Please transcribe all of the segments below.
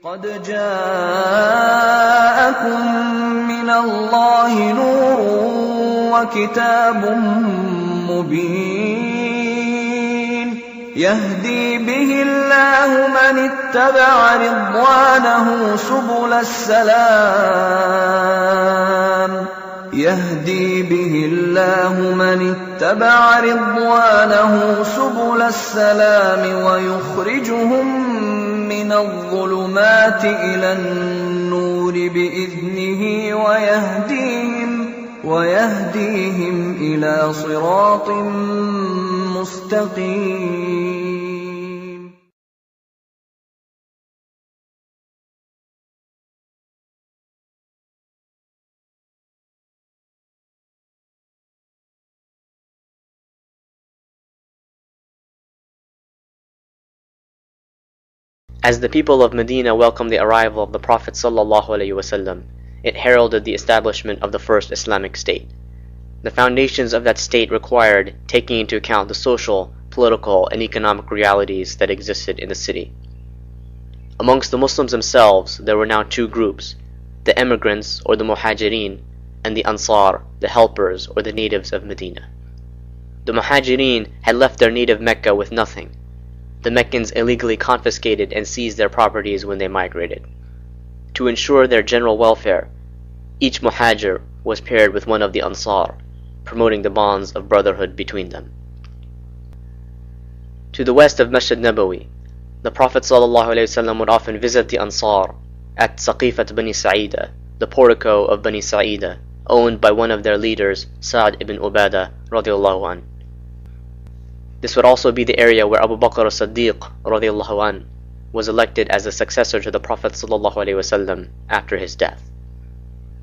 قد جاءكم من الله نور وكتاب مبين يهدي به الله من اتبع رضوانه سبل السلام ويخرجهم من الظلمات إلى النور بإذنه ويهديهم إلى صراط مستقيم. As the people of Medina welcomed the arrival of the Prophet ﷺ, it heralded the establishment of the first Islamic state. The foundations of that state required taking into account the social, political, and economic realities that existed in the city. Amongst the Muslims themselves, there were now two groups: the emigrants, or the Muhajirin, and the Ansar, the helpers, or the natives of Medina. The Muhajirin had left their native Mecca with nothing. The Meccans illegally confiscated and seized their properties when they migrated. To ensure their general welfare, each Muhajir was paired with one of the Ansar, promoting the bonds of brotherhood between them. To the west of Masjid Nabawi, the Prophet ﷺ would often visit the Ansar at Saqifat Bani Sa'ida, the portico of Bani Sa'ida, owned by one of their leaders, Sa'd ibn Ubadah radiallahu anh. This would also be the area where Abu Bakr as-Siddiq radiallahu anh was elected as the successor to the Prophet ﷺ after his death.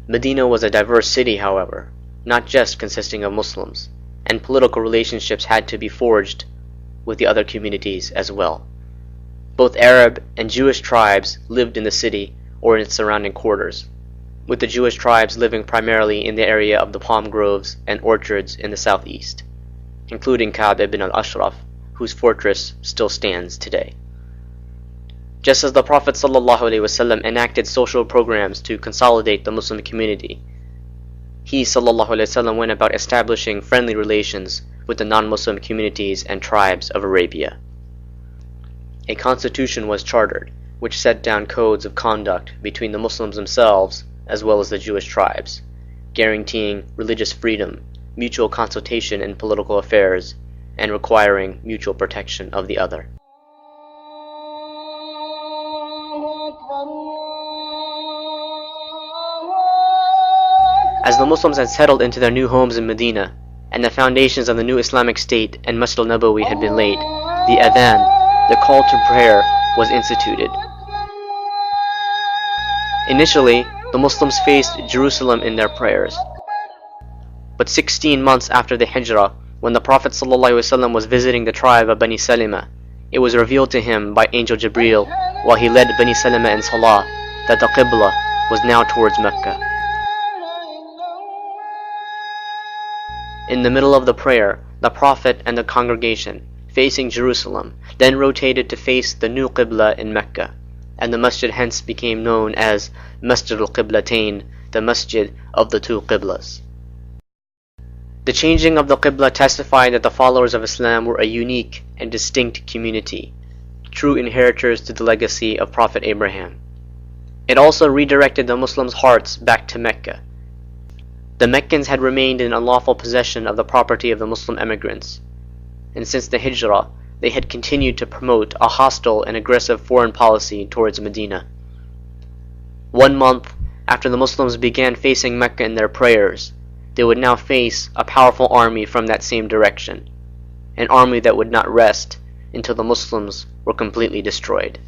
Medina was a diverse city, however, not just consisting of Muslims, and political relationships had to be forged with the other communities as well. Both Arab and Jewish tribes lived in the city or in its surrounding quarters, with the Jewish tribes living primarily in the area of the palm groves and orchards in the southeast, including Ka'b ibn al-Ashraf, whose fortress still stands today. Just as the Prophet ﷺ enacted social programs to consolidate the Muslim community, he ﷺ went about establishing friendly relations with the non-Muslim communities and tribes of Arabia. A constitution was chartered, which set down codes of conduct between the Muslims themselves as well as the Jewish tribes, guaranteeing religious freedom, mutual consultation in political affairs, and requiring mutual protection of the other. As the Muslims had settled into their new homes in Medina, and the foundations of the new Islamic state and Masjid al-Nabawi had been laid, the adhan, the call to prayer, was instituted. Initially, the Muslims faced Jerusalem in their prayers. But 16 months after the Hijrah, when the Prophet ﷺ was visiting the tribe of Bani Salima, it was revealed to him by Angel Jibreel while he led Bani Salima in Salah that the Qibla was now towards Mecca. In the middle of the prayer, the Prophet and the congregation, facing Jerusalem, then rotated to face the new Qibla in Mecca, and the masjid hence became known as Masjid al-Qiblatain, the masjid of the two Qiblas. The changing of the Qibla testified that the followers of Islam were a unique and distinct community, true inheritors to the legacy of Prophet Abraham. It also redirected the Muslims' hearts back to Mecca. The Meccans had remained in unlawful possession of the property of the Muslim emigrants, and since the Hijrah, they had continued to promote a hostile and aggressive foreign policy towards Medina. 1 month after the Muslims began facing Mecca in their prayers, they would now face a powerful army from that same direction, an army that would not rest until the Muslims were completely destroyed.